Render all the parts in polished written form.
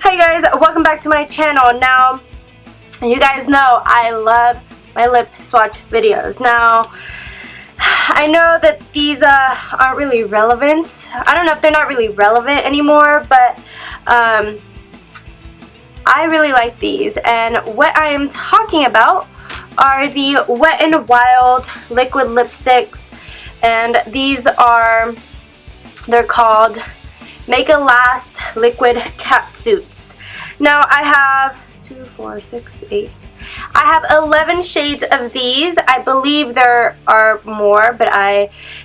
Hi guys, welcome back to my channel. Now, you guys know I love my lip swatch videos. Now, I know that these aren't really relevant. I don't know if they're not really relevant anymore, but I really like these. And what I am talking about are the Wet n Wild liquid lipsticks. And these are, they're called Make It Last Liquid Catsuits. Now I have 2, 4, 6, 8. I have 11 shades of these. I believe there are more, but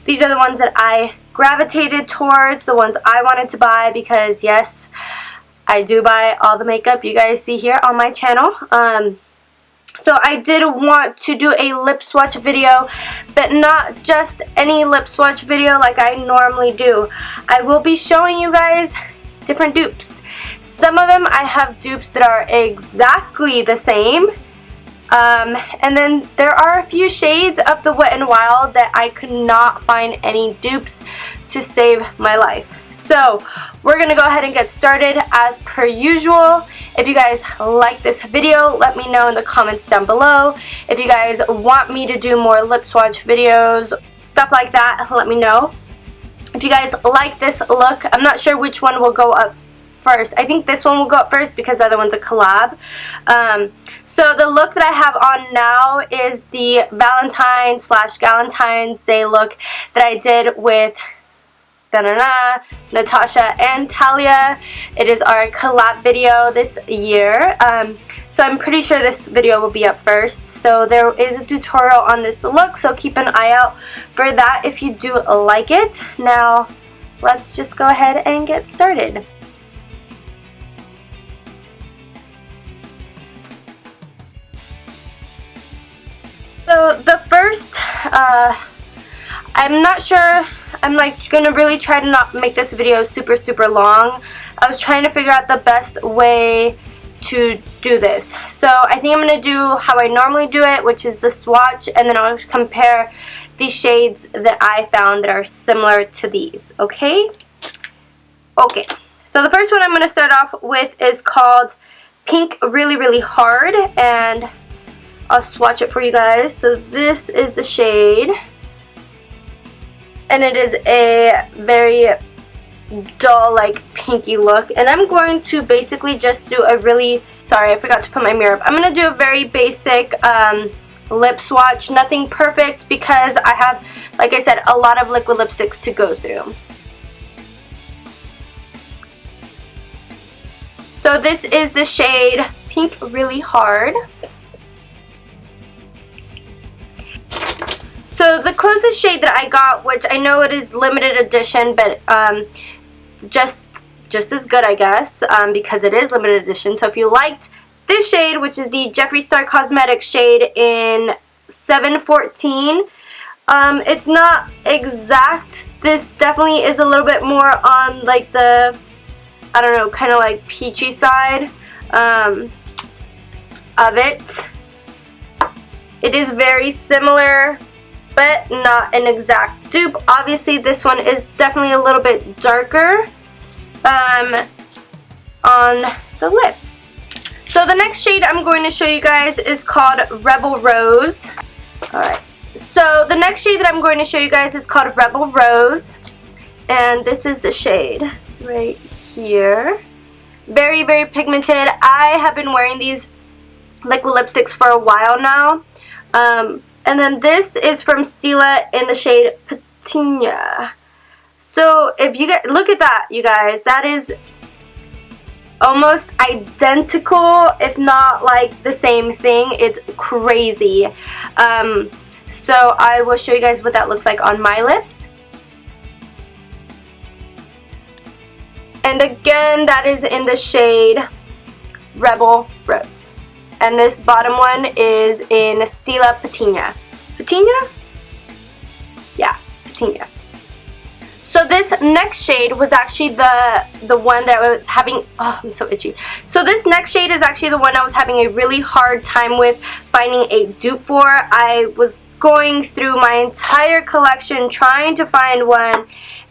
these are the ones that I gravitated towards, the ones I wanted to buy, because yes, I do buy all the makeup you guys see here on my channel. So I did want to do a lip swatch video, but not just any lip swatch video like I normally do. I will be showing you guys different dupes. Some of them I have dupes that are exactly the same. And then there are a few shades of the Wet n Wild that I could not find any dupes to save my life. So we're going to go ahead and get started as per usual. If you guys like this video, let me know in the comments down below. If you guys want me to do more lip swatch videos, stuff like that, let me know. If you guys like this look, I'm not sure which one will go up first. I think this one will go up first because the other one's a collab. So the look that I have on now is the Valentine's Day look that I did with Natasha and Talia. It is our collab video this year. So I'm pretty sure this video will be up first. So there is a tutorial on this look, so keep an eye out for that if you do like it. Now let's just go ahead and get started. So the first, I'm not sure, I'm like gonna really try to not make this video super long. I was trying to figure out the best way to do this. So I think I'm gonna do how I normally do it, which is the swatch, and then I'll compare the shades that I found that are similar to these, okay? Okay, so the first one I'm gonna start off with is called Pink Really Hard, and I'll swatch it for you guys. So this is the shade, and it is a very dull, like pinky look. And I'm going to basically just do a really, sorry I forgot to put my mirror up. I'm going to do a very basic lip swatch, nothing perfect, because I have, like I said, a lot of liquid lipsticks to go through. So this is the shade Pink Really Hard. So the closest shade that I got, which I know it is limited edition, but just as good, I guess, because it is limited edition. So if you liked this shade, which is the Jeffree Star Cosmetics shade in 714, it's not exact. This definitely is a little bit more on like the, I don't know, kind of like peachy side of it. It is very similar, but not an exact dupe. Obviously this one is definitely a little bit darker on the lips. So the next shade I'm going to show you guys is called Rebel Rose. Alright, so the next shade that I'm going to show you guys is called Rebel Rose, and this is the shade right here. Very pigmented. I have been wearing these liquid lipsticks for a while now. And then this is from Stila in the shade Patina. So if you get, look at that, you guys, that is almost identical, if not like the same thing. It's crazy. So I will show you guys what that looks like on my lips. And again, that is in the shade Rebel Rose. And this bottom one is in Stila Patina. Patina? Yeah, Patina. So this next shade was actually the one that I was having, oh, I'm so itchy. So this next shade is actually the one I was having a really hard time with finding a dupe for. I was going through my entire collection trying to find one,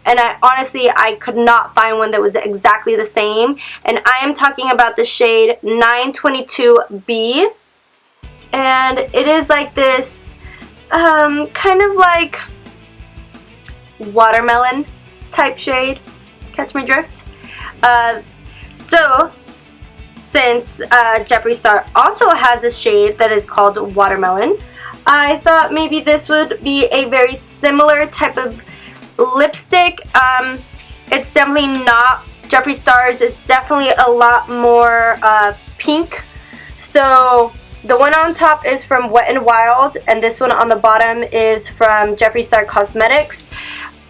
and I could not find one that was exactly the same. And I am talking about the shade 922B, and it is like this kind of like watermelon type shade. Catch my drift? So since Jeffree Star also has a shade that is called watermelon, I thought maybe this would be a very similar type of lipstick. It's definitely not. Jeffree Star's is definitely a lot more pink. So the one on top is from Wet n Wild, and this one on the bottom is from Jeffree Star Cosmetics.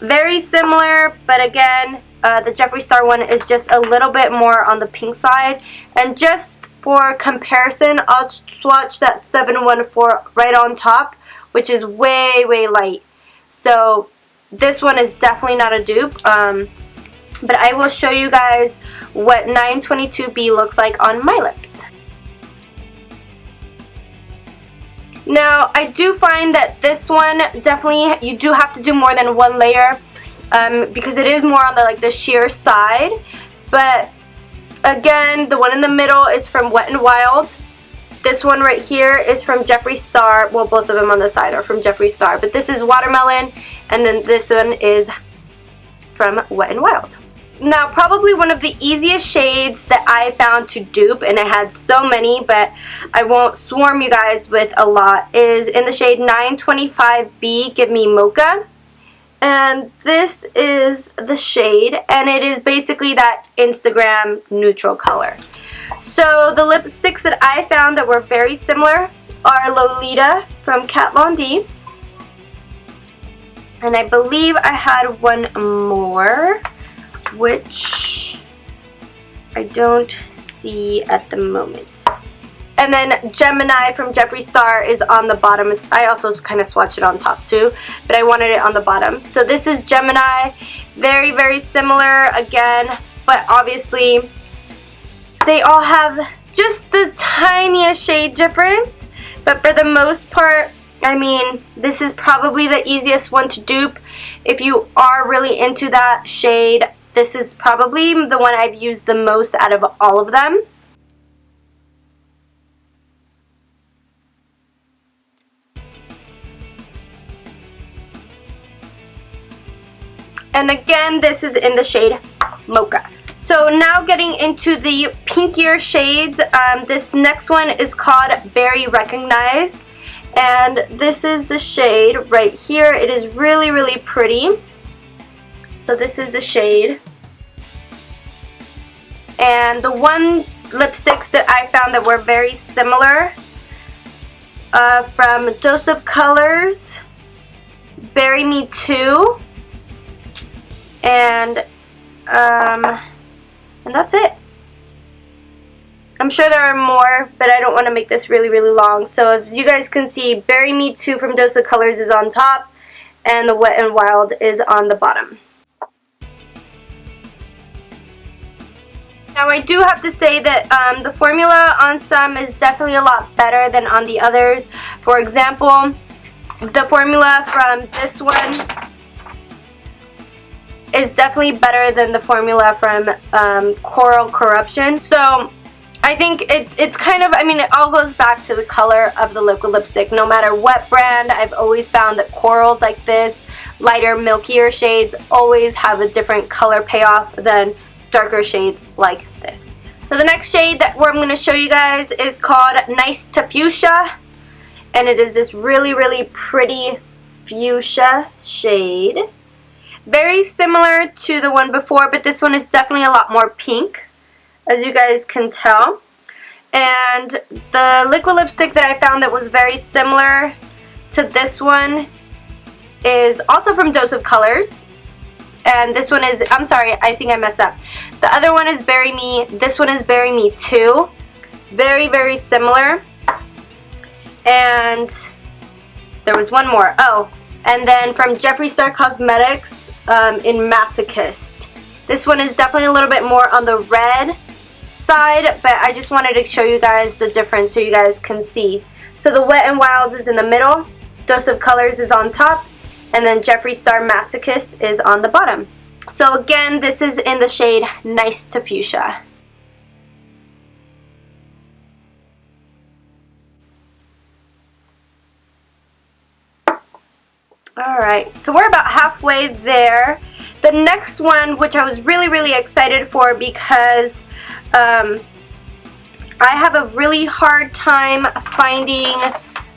Very similar, but again, the Jeffree Star one is just a little bit more on the pink side. And just for comparison, I'll swatch that 714 right on top, which is way, way light. So this one is definitely not a dupe. But I will show you guys what 922B looks like on my lips. Now, I do find that this one, definitely, you do have to do more than one layer because it is more on the sheer side. But again, the one in the middle is from Wet n Wild. This one right here is from Jeffree Star. Well, both of them on the side are from Jeffree Star. But this is Watermelon, and then this one is from Wet n Wild. Now, probably one of the easiest shades that I found to dupe, and I had so many, but I won't swarm you guys with a lot, is in the shade 925B, Give Me Mocha. And this is the shade, and it is basically that Instagram neutral color. So the lipsticks that I found that were very similar are Lolita from Kat Von D. And I believe I had one more, which I don't see at the moment. And then Gemini from Jeffree Star is on the bottom. I also kind of swatched it on top too, but I wanted it on the bottom. So this is Gemini. Very, very similar again, but obviously they all have just the tiniest shade difference. But for the most part, I mean, this is probably the easiest one to dupe. If you are really into that shade, this is probably the one I've used the most out of all of them. And again, this is in the shade Mocha. So now getting into the pinkier shades, this next one is called Berry Recognized. And this is the shade right here. It is really, really pretty. So this is the shade. And the one lipsticks that I found that were very similar from Dose of Colors, Bury Me Too, and that's it. I'm sure there are more, but I don't want to make this really, really long. So as you guys can see, Bury Me Too from Dose of Colors is on top, and the Wet n Wild is on the bottom. Now I do have to say that the formula on some is definitely a lot better than on the others. For example, the formula from this one is definitely better than the formula from Coral Corruption. So I think it's kind of, I mean, it all goes back to the color of the liquid lipstick. No matter what brand, I've always found that corals like this, lighter, milkier shades, always have a different color payoff than darker shades like this. So the next shade that I'm going to show you guys is called Nice to Fuchsia. And it is this really, really pretty fuchsia shade. Very similar to the one before, but this one is definitely a lot more pink, as you guys can tell. And the liquid lipstick that I found that was very similar to this one is also from Dose of Colors. And this one is, I'm sorry, I think I messed up. The other one is Bury Me. This one is Bury Me Too. Very, very similar. And there was one more. Oh, and then from Jeffree Star Cosmetics in Masochist. This one is definitely a little bit more on the red side, but I just wanted to show you guys the difference so you guys can see. So the Wet n Wild is in the middle, Dose of Colors is on top, and then Jeffree Star Masochist is on the bottom. So again, this is in the shade Nice to Fuchsia. Alright, so we're about halfway there. The next one, which I was really excited for because I have a really hard time finding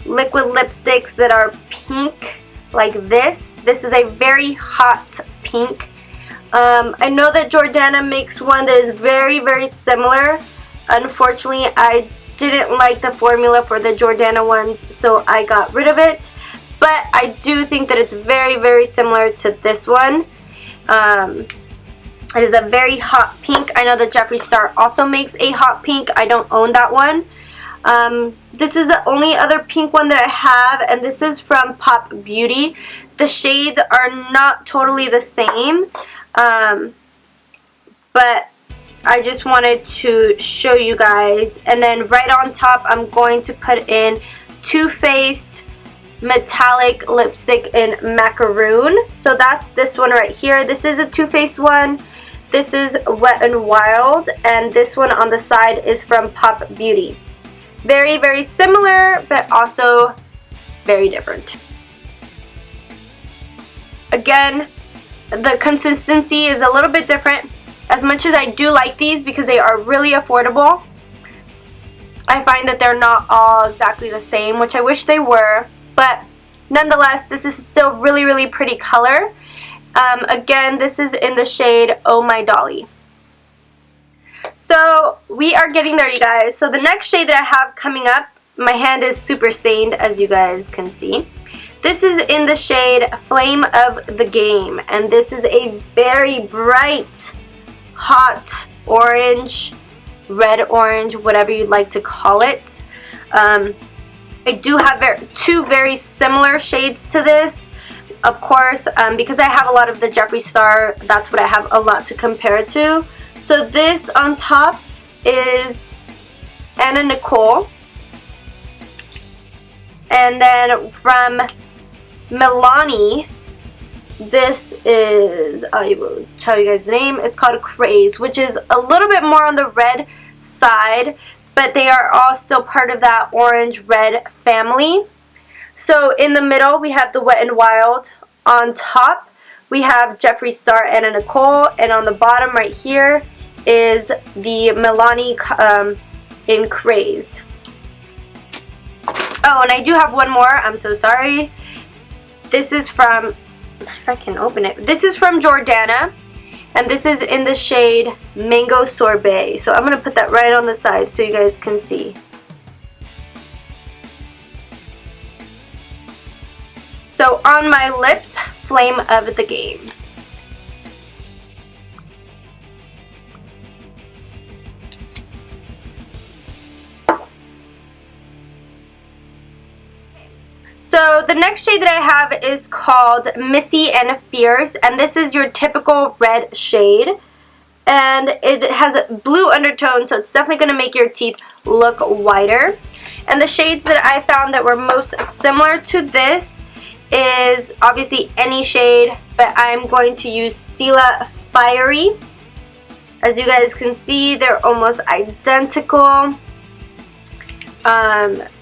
liquid lipsticks that are pink like this. This is a very hot pink. I know that Jordana makes one that is very similar. Unfortunately, I didn't like the formula for the Jordana ones, so I got rid of it. But I do think that it's very similar to this one. It is a very hot pink. I know that Jeffree Star also makes a hot pink. I don't own that one. This is the only other pink one that I have, and this is from Pop Beauty. The shades are not totally the same, but I just wanted to show you guys. And then right on top, I'm going to put in Too Faced metallic lipstick in macaroon. So that's this one right here. This is a Too Faced one. This is Wet n Wild, and this one on the side is from Pop Beauty. Very similar, but also very different. Again, the consistency is a little bit different. As much as I do like these because they are really affordable, I find that they're not all exactly the same, which I wish they were. But nonetheless, this is still really pretty color. Again, this is in the shade Oh My Dolly. So we are getting there, you guys. So the next shade that I have coming up, my hand is super stained, as you guys can see. This is in the shade Flame of the Game, and this is a very bright, hot orange, red orange, whatever you'd like to call it. I do have two very similar shades to this. Of course, because I have a lot of the Jeffree Star, that's what I have a lot to compare it to. So this on top is Anna Nicole. And then from Milani, this is, I will tell you guys the name, it's called Craze, which is a little bit more on the red side, but they are all still part of that orange-red family. So in the middle, we have the Wet n Wild. On top, we have Jeffree Star and Anna Nicole. And on the bottom right here is the Milani in Craze. Oh, and I do have one more. I'm so sorry. This is from, if I can open it, this is from Jordana. And this is in the shade Mango Sorbet. So I'm going to put that right on the side so you guys can see. So on my lips, Flame of the Game. So the next shade that I have is called Missy and Fierce, and this is your typical red shade, and it has a blue undertone, so it's definitely going to make your teeth look whiter. And the shades that I found that were most similar to this is obviously any shade, but I'm going to use Stila Fiery. As you guys can see, they're almost identical.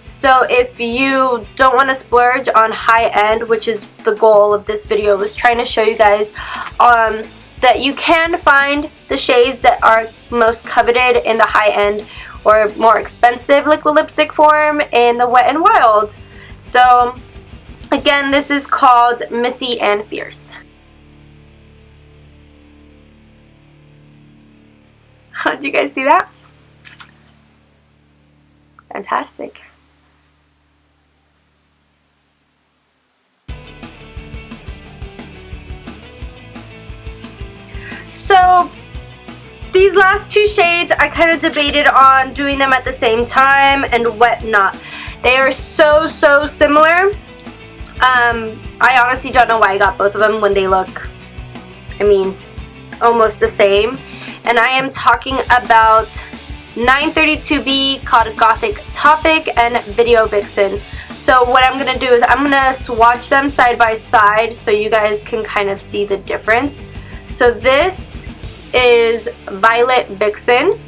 So if you don't want to splurge on high end, which is the goal of this video, was trying to show you guys that you can find the shades that are most coveted in the high end or more expensive liquid lipstick form in the Wet n Wild. So again, this is called Missy and Fierce. Did you guys see that? Fantastic. So these last two shades, I kind of debated on doing them at the same time and whatnot. They are so similar. I honestly don't know why I got both of them when they look, I mean, almost the same. And I am talking about 932B, called Gothic Topic, and Video Vixen. So what I'm going to do is I'm going to swatch them side by side so you guys can kind of see the difference. So this is Violet Vixen.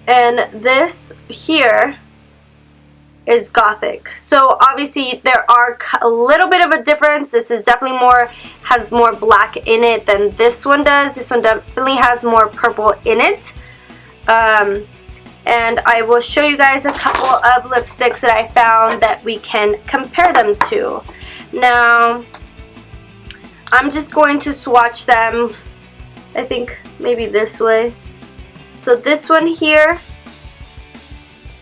And this here is Gothic. So obviously there are a little bit of a difference. This is definitely has more black in it than this one does. This one definitely has more purple in it. And I will show you guys a couple of lipsticks that I found that we can compare them to. Now, I'm just going to swatch them, I think maybe this way. So this one here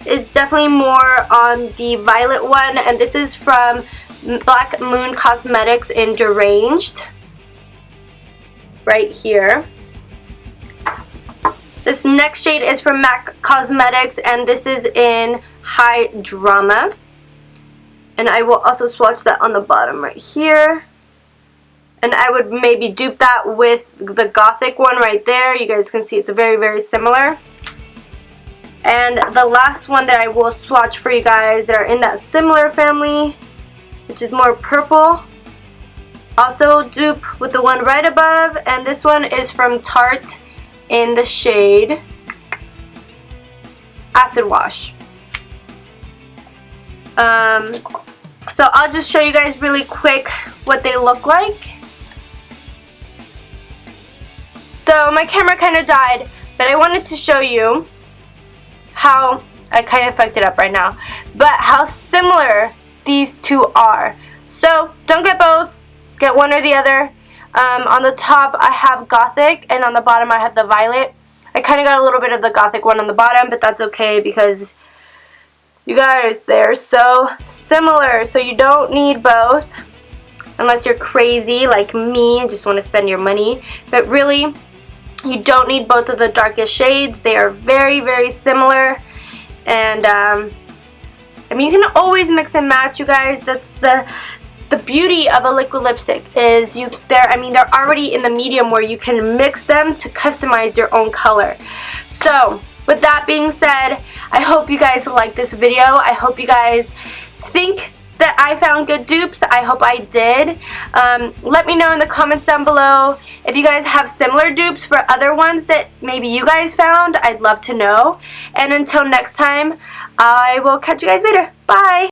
is definitely more on the violet one, and this is from Black Moon Cosmetics in Deranged, right here. This next shade is from MAC Cosmetics, and this is in High Drama. And I will also swatch that on the bottom right here. And I would maybe dupe that with the Gothic one right there. You guys can see it's very, very similar. And the last one that I will swatch for you guys that are in that similar family, which is more purple. Also dupe with the one right above, and this one is from Tarte in the shade Acid Wash. So I'll just show you guys really quick what they look like. So my camera kind of died, but I wanted to show you how, I kind of fucked it up right now, but how similar these two are. So don't get both, get one or the other. On the top I have Gothic, and on the bottom I have the Violet. I kind of got a little bit of the Gothic one on the bottom, but that's okay because you guys, they're so similar. So you don't need both unless you're crazy like me and just want to spend your money. But really, you don't need both of the darkest shades. They are very, very similar. And I mean, you can always mix and match, you guys. That's the beauty of a liquid lipstick, is they're already in the medium where you can mix them to customize your own color. So with that being said, I hope you guys like this video. I hope you guys think that I found good dupes. I hope I did. Let me know in the comments down below if you guys have similar dupes for other ones that maybe you guys found. I'd love to know. And until next time, I will catch you guys later. Bye!